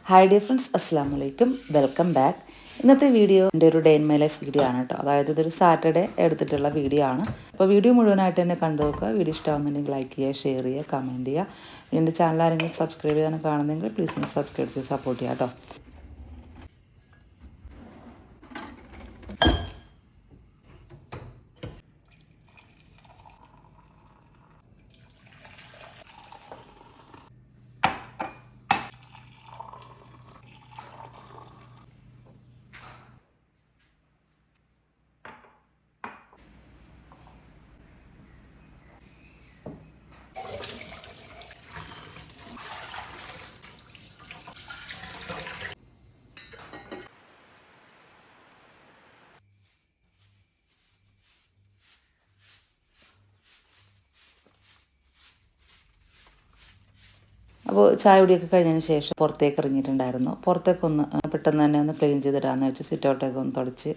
Hi dear friends, അസ്സാം വലൈക്കും, welcome back. ഇന്നത്തെ വീഡിയോ എൻ്റെ ഒരു day in my life video ആണ് കേട്ടോ. അതായത് ഇതൊരു സാറ്റർഡേ എടുത്തിട്ടുള്ള വീഡിയോ ആണ്. അപ്പോൾ വീഡിയോ മുഴുവനായിട്ട് തന്നെ കണ്ടു നോക്കുക. വീഡിയോ ഇഷ്ടമാകുന്നുണ്ടെങ്കിൽ ലൈക്ക് ചെയ്യുക, ഷെയർ ചെയ്യുക, കമൻറ്റ് ചെയ്യുക. എൻ്റെ ചാനൽ ആരെങ്കിലും സബ്സ്ക്രൈബ് ചെയ്യാൻ കാണുന്നെങ്കിൽ പ്ലീസ് ഒന്ന് സബ്സ്ക്രൈബ് ചെയ്ത് സപ്പോർട്ട് ചെയ്യുക കേട്ടോ. അപ്പോൾ ചായ കുടിയൊക്കെ കഴിഞ്ഞതിന് ശേഷം പുറത്തേക്ക് ഇറങ്ങിയിട്ടുണ്ടായിരുന്നു. പുറത്തേക്കൊന്ന് പെട്ടെന്ന് തന്നെ ഒന്ന് ക്ലീൻ ചെയ്തിടാമെന്ന് വെച്ച് സിറ്റ് ഔട്ടൊക്കെ ഒന്ന് തുടച്ച്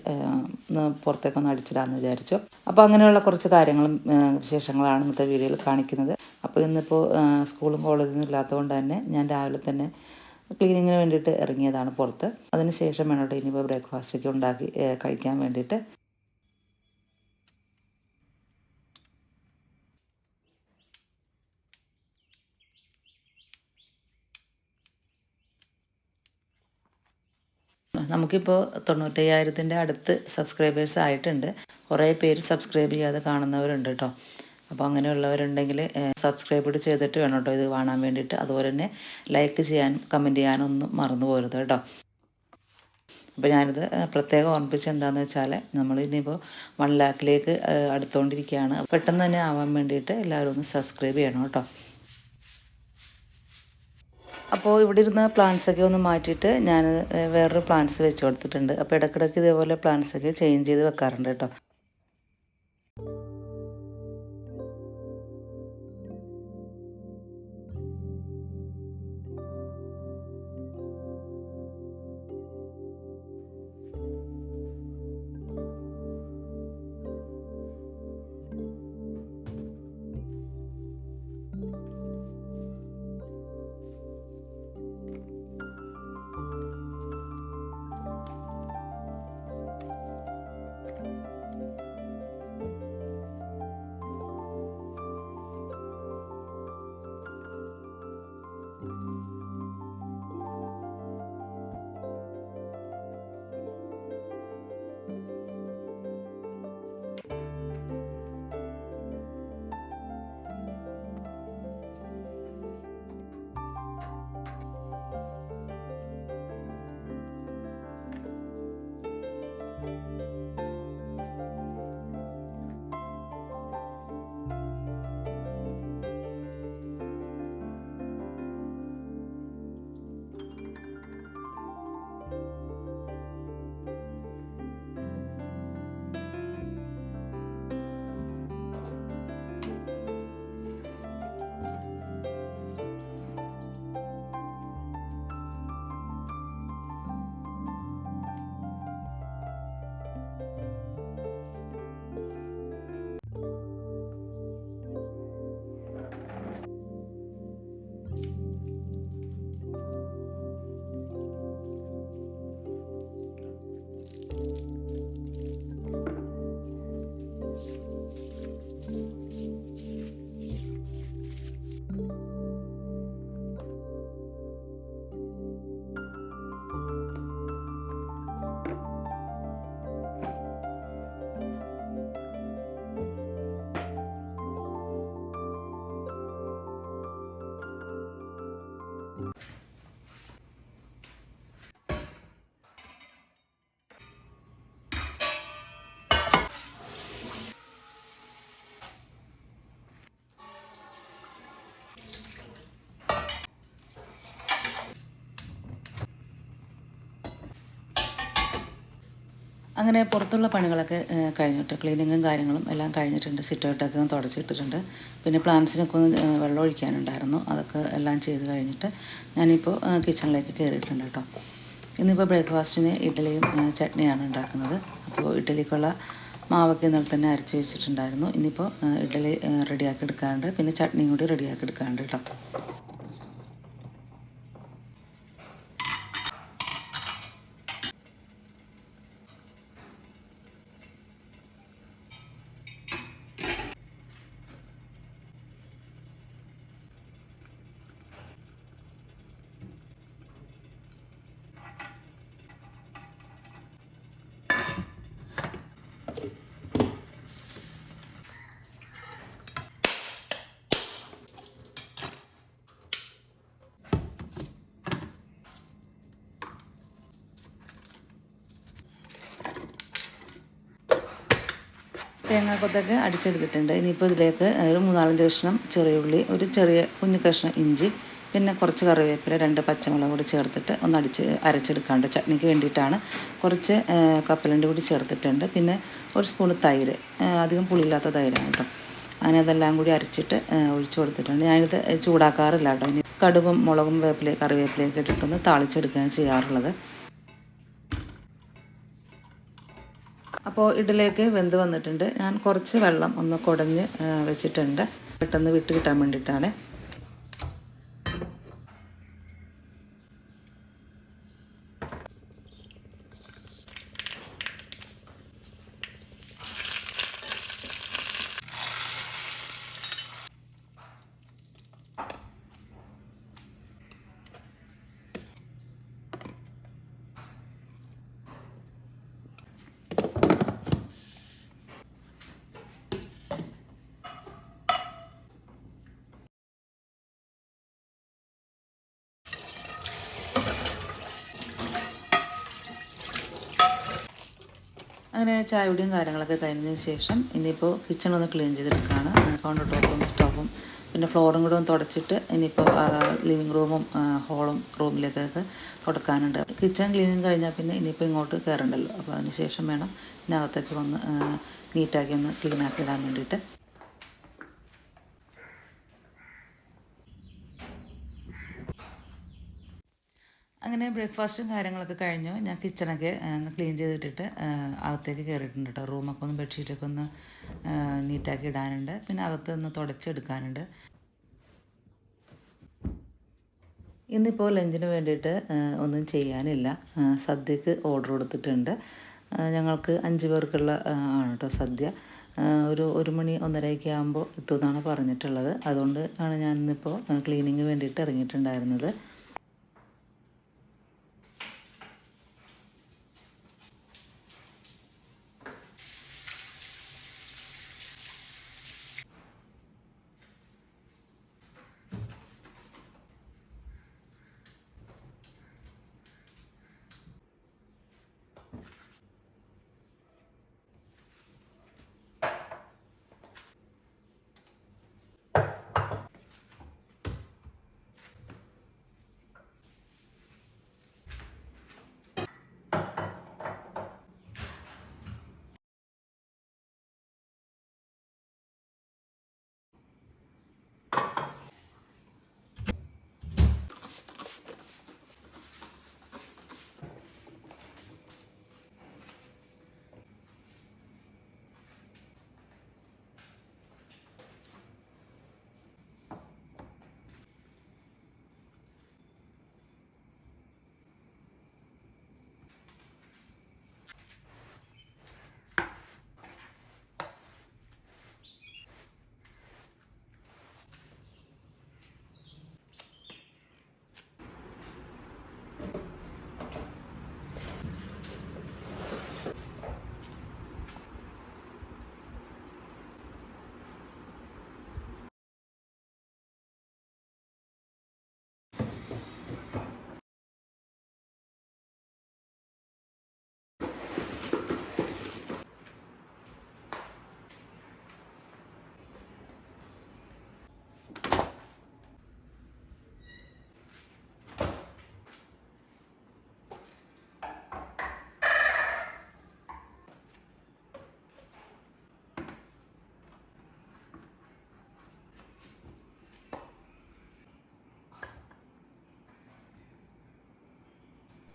പുറത്തേക്കൊന്ന് അടിച്ചിടാമെന്ന് വിചാരിച്ചു. അപ്പോൾ അങ്ങനെയുള്ള കുറച്ച് കാര്യങ്ങളും വിശേഷങ്ങളാണ് ഇന്നത്തെ വീഡിയോയിൽ കാണിക്കുന്നത്. അപ്പോൾ ഇന്നിപ്പോൾ സ്കൂളും കോളേജൊന്നും ഇല്ലാത്തതുകൊണ്ട് തന്നെ ഞാൻ രാവിലെ തന്നെ ക്ലീനിങ്ങിന് വേണ്ടിയിട്ട് ഇറങ്ങിയതാണ് പുറത്ത്. അതിന് ശേഷം വേണോട്ട് ഇനിയിപ്പോൾ ബ്രേക്ക്ഫാസ്റ്റൊക്കെ ഉണ്ടാക്കി കഴിക്കാൻ വേണ്ടിയിട്ട്. നമുക്കിപ്പോൾ 95,000 അടുത്ത് സബ്സ്ക്രൈബേഴ്സ് ആയിട്ടുണ്ട്. കുറേ പേര് സബ്സ്ക്രൈബ് ചെയ്യാതെ കാണുന്നവരുണ്ട് കേട്ടോ. അപ്പോൾ അങ്ങനെയുള്ളവരുണ്ടെങ്കിൽ സബ്സ്ക്രൈബ് ചെയ്തിട്ട് വേണം കേട്ടോ ഇത് കാണാൻ വേണ്ടിയിട്ട്. അതുപോലെ തന്നെ ലൈക്ക് ചെയ്യാനും കമൻറ്റ് ചെയ്യാനൊന്നും മറന്നു പോരുത് കേട്ടോ. അപ്പോൾ ഞാനിത് പ്രത്യേകം ഓർമ്മിപ്പിച്ച് എന്താണെന്ന് വെച്ചാൽ നമ്മൾ ഇനിയിപ്പോൾ 1 ലാഖിലേക്ക് അടുത്തുകൊണ്ടിരിക്കുകയാണ്. പെട്ടെന്ന് തന്നെ ആവാൻ വേണ്ടിയിട്ട് എല്ലാവരും ഒന്ന് സബ്സ്ക്രൈബ് ചെയ്യണം കേട്ടോ. അപ്പോൾ ഇവിടെ ഇരുന്ന പ്ലാന്റ്സൊക്കെ ഒന്ന് മാറ്റിയിട്ട് ഞാൻ വേറൊരു പ്ലാന്റ്സ് വെച്ച് കൊടുത്തിട്ടുണ്ട്. അപ്പോൾ ഇടയ്ക്കിടയ്ക്ക് ഇതേപോലെ പ്ലാന്റ്സൊക്കെ ചേഞ്ച് ചെയ്ത് വെക്കാറുണ്ട് കേട്ടോ. അങ്ങനെ പുറത്തുള്ള പണികളൊക്കെ കഴിഞ്ഞിട്ട് ക്ലീനിങ്ങും കാര്യങ്ങളും എല്ലാം കഴിഞ്ഞിട്ടുണ്ട്. സിറ്റ് ഔട്ടൊക്കെ ഒന്ന് തുടച്ചിട്ടിട്ടുണ്ട്. പിന്നെ പ്ലാന്റ്സിനൊക്കെ ഒന്ന് വെള്ളം ഒഴിക്കാനുണ്ടായിരുന്നു. അതൊക്കെ എല്ലാം ചെയ്ത് കഴിഞ്ഞിട്ട് ഞാനിപ്പോൾ കിച്ചണിലേക്ക് കയറിയിട്ടുണ്ട് കേട്ടോ. ഇന്നിപ്പോൾ ബ്രേക്ക്ഫാസ്റ്റിന് ഇഡ്ഡലിയും ചട്നിയാണ് ഉണ്ടാക്കുന്നത്. അപ്പോൾ ഇഡ്ഡലിക്കുള്ള മാവൊക്കെ ഇന്നലെ തന്നെ അരച്ച് വെച്ചിട്ടുണ്ടായിരുന്നു. ഇനിയിപ്പോൾ ഇഡ്ഡലി റെഡിയാക്കി എടുക്കാറുണ്ട്. പിന്നെ ചട്നിയും കൂടി റെഡിയാക്കി എടുക്കാറുണ്ട് കേട്ടോ. തേങ്ങാക്കൊത്തൊക്കെ അടിച്ചെടുത്തിട്ടുണ്ട്. ഇനിയിപ്പോൾ ഇതിലേക്ക് ഒരു 3-4 കഷ്ണം ചെറിയ ഉള്ളി, ഒരു ചെറിയ കുഞ്ഞു കഷ്ണം ഇഞ്ചി, പിന്നെ കുറച്ച് കറിവേപ്പില, 2 പച്ചമുളക് കൂടി ചേർത്തിട്ട് ഒന്ന് അരച്ചെടുക്കാണ്ട് ചട്നിക്ക് വേണ്ടിയിട്ടാണ്. കുറച്ച് കപ്പലണ്ടി കൂടി ചേർത്തിട്ടുണ്ട്. പിന്നെ ഒരു സ്പൂണ് തൈര്, അധികം പുളിയില്ലാത്ത തൈരാണ് കേട്ടോ. അങ്ങനെ അതെല്ലാം കൂടി അരച്ചിട്ട് ഒഴിച്ചു കൊടുത്തിട്ടുണ്ട്. ഞാനിത് ചൂടാക്കാറില്ല കേട്ടോ. ഇനി കടുകും മുളകും കറിവേപ്പിലയൊക്കെ ഇട്ടിട്ടൊന്ന് താളിച്ചെടുക്കുകയാണ് ചെയ്യാറുള്ളത്. അപ്പോൾ ഇഡ്ഡലിയൊക്കെ വെന്ത് വന്നിട്ടുണ്ട്. ഞാൻ കുറച്ച് വെള്ളം ഒന്ന് കുടഞ്ഞ് വെച്ചിട്ടുണ്ട്, പെട്ടെന്ന് വിട്ട് കിട്ടാൻ വേണ്ടിയിട്ടാണ്. അങ്ങനെ ചായയുടെയും കാര്യങ്ങളൊക്കെ കഴിഞ്ഞതിന് ശേഷം ഇനിയിപ്പോൾ കിച്ചൺ ഒന്ന് ക്ലീൻ ചെയ്തെടുക്കുകയാണ്. കൗണ്ടർ ടോപ്പും സ്റ്റോവും പിന്നെ ഫ്ലോറും കൂടെ ഒന്ന് തുടച്ചിട്ട് ഇനിയിപ്പോൾ ലിവിങ് റൂമും ഹോളും റൂമിലേക്കൊക്കെ തുടക്കാനുണ്ട്. കിച്ചൺ ക്ലീനിങ് കഴിഞ്ഞാൽ പിന്നെ ഇനിയിപ്പോൾ ഇങ്ങോട്ട് കയറണ്ടല്ലോ. അപ്പോൾ അതിന് ശേഷം വേണം ഇതിനകത്തേക്ക് വന്ന് നീറ്റാക്കി ഒന്ന് ക്ലീനാക്കി ഇടാൻ വേണ്ടിയിട്ട്. അങ്ങനെ ബ്രേക്ക്ഫാസ്റ്റും കാര്യങ്ങളൊക്കെ കഴിഞ്ഞു. ഞാൻ കിച്ചണൊക്കെ ഒന്ന് ക്ലീൻ ചെയ്തിട്ടിട്ട് അകത്തേക്ക് കയറിയിട്ടുണ്ട് കേട്ടോ. റൂമൊക്കെ ഒന്ന് ബെഡ്ഷീറ്റൊക്കെ ഒന്ന് നീറ്റാക്കി ഇടാനുണ്ട്. പിന്നെ അകത്ത് ഒന്ന് തുടച്ചെടുക്കാനുണ്ട്. ഇന്നിപ്പോൾ ലഞ്ചിന് വേണ്ടിയിട്ട് ഒന്നും ചെയ്യാനില്ല. സദ്യക്ക് ഓർഡർ കൊടുത്തിട്ടുണ്ട്. ഞങ്ങൾക്ക് 5 പേർക്കുള്ള ആണ് കേട്ടോ സദ്യ. ഒരു 1 മണി 1:30 ആകുമ്പോൾ എത്തുമെന്നാണ് പറഞ്ഞിട്ടുള്ളത്. അതുകൊണ്ട് ആണ് ഞാൻ ഇന്നിപ്പോൾ ക്ലീനിങ്ങിന് വേണ്ടിയിട്ട് ഇറങ്ങിയിട്ടുണ്ടായിരുന്നത്.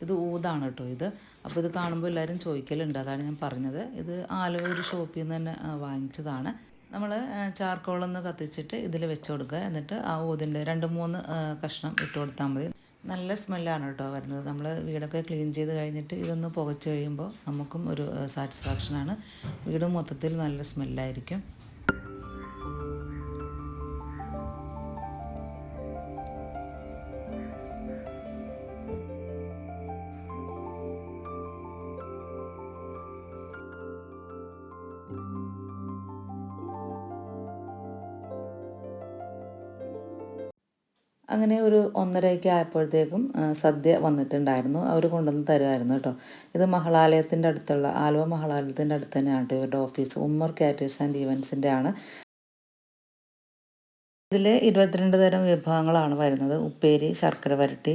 ഇത് ഊതാണ് കേട്ടോ ഇത്. അപ്പോൾ ഇത് കാണുമ്പോൾ എല്ലാവരും ചോദിക്കലുണ്ട്, അതാണ് ഞാൻ പറഞ്ഞത്. ഇത് ആലുവ ഒരു ഷോപ്പിൽ നിന്ന് തന്നെ വാങ്ങിച്ചതാണ്. നമ്മൾ ചാർക്കോളൊന്ന് കത്തിച്ചിട്ട് ഇതിൽ വെച്ച് കൊടുക്കുക. എന്നിട്ട് ആ ഊതിൻ്റെ 2-3 കഷ്ണം ഇട്ട് കൊടുത്താൽ മതി. നല്ല സ്മെല്ലാണ് കേട്ടോ വരുന്നത്. നമ്മൾ വീടൊക്കെ ക്ലീൻ ചെയ്ത് കഴിഞ്ഞിട്ട് ഇതൊന്ന് പുകച്ച് കഴിയുമ്പോൾ നമുക്കും ഒരു സാറ്റിസ്ഫാക്ഷനാണ്. വീട് മൊത്തത്തിൽ നല്ല സ്മെല്ലായിരിക്കും. അങ്ങനെ ഒരു 1:30 ആയപ്പോഴത്തേക്കും സദ്യ വന്നിട്ടുണ്ടായിരുന്നു. അവർ കൊണ്ടുവന്ന് തരുമായിരുന്നു കേട്ടോ. ഇത് മഹളാലയത്തിൻ്റെ അടുത്തുള്ള ആലുവ മഹളാലയത്തിൻ്റെ അടുത്ത് തന്നെയാണ് കേട്ടോ ഇവരുടെ ഓഫീസ്. ഉമ്മർ കാറ്റേഴ്സ് ആൻഡ് ഈവൻസിൻ്റെ ആണ്. ഇതിൽ 22 തരം വിഭവങ്ങളാണ് വരുന്നത്. ഉപ്പേരി, ശർക്കര വരട്ടി,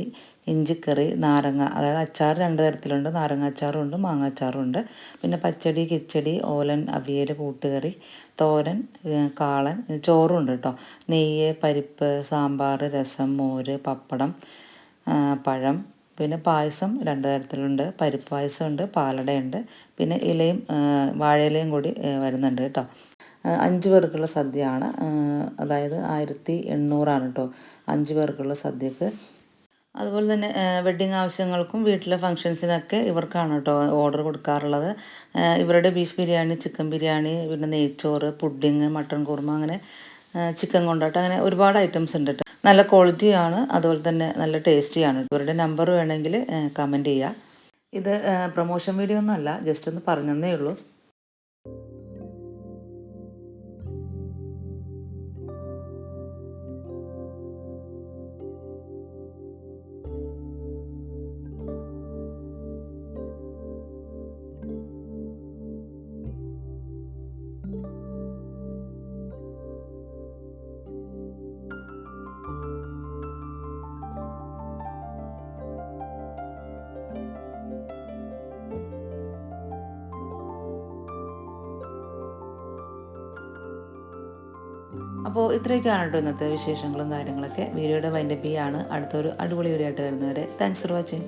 ഇഞ്ചിക്കറി, നാരങ്ങ, അതായത് അച്ചാർ 2 തരത്തിലുണ്ട്. നാരങ്ങ അച്ചാറും ഉണ്ട്, മാങ്ങ അച്ചാറും ഉണ്ട്. പിന്നെ പച്ചടി, കിച്ചടി, ഓലൻ, അവിയൽ, കൂട്ടുകറി, തോരൻ, കാളൻ, ചോറും ഉണ്ട് കേട്ടോ. നെയ്യ്, പരിപ്പ്, സാമ്പാർ, രസം, മോര്, പപ്പടം, പഴം, പിന്നെ പായസം 2 തരത്തിലുണ്ട്. പരിപ്പ് പായസമുണ്ട്, പാലടയുണ്ട്, പിന്നെ ഇലയും വാഴയിലയും കൂടി വരുന്നുണ്ട് കേട്ടോ. 5 പേർക്കുള്ള സദ്യയാണ്. അതായത് 1800 കേട്ടോ 5 പേർക്കുള്ള സദ്യക്ക്. അതുപോലെ തന്നെ വെഡ്ഡിങ് ആവശ്യങ്ങൾക്കും വീട്ടിലെ ഫങ്ഷൻസിനൊക്കെ ഇവർക്കാണ് കേട്ടോ ഓർഡർ കൊടുക്കാറുള്ളത്. ഇവരുടെ ബീഫ് ബിരിയാണി, ചിക്കൻ ബിരിയാണി, പിന്നെ നെയ്ച്ചോറ്, പുഡിങ്, മട്ടൺ കുറുമ, അങ്ങനെ ചിക്കൻ കൊണ്ടാട്ടം, അങ്ങനെ ഒരുപാട് ഐറ്റംസ് ഉണ്ട് കേട്ടോ. നല്ല ക്വാളിറ്റിയാണ്, അതുപോലെ തന്നെ നല്ല ടേസ്റ്റിയാണ്. ഇവരുടെ നമ്പർ വേണമെങ്കിൽ കമൻറ്റ് ചെയ്യുക. ഇത് പ്രൊമോഷൻ വീഡിയോ ഒന്നും അല്ല, ജസ്റ്റ് ഒന്ന് പറഞ്ഞതേ ഉള്ളൂ. അപ്പോൾ ഇത്രയൊക്കെയാണ് കേട്ടോ ഇന്നത്തെ വിശേഷങ്ങളും കാര്യങ്ങളൊക്കെ. വീഡിയോയുടെ വൈൻഡപ്പ് ചെയ്യാണ്. അടുത്തൊരു അടിപൊളി വീഡിയോ ആയിട്ട് വരുന്നവരെ താങ്ക്സ് ഫോർ വാച്ചിങ്.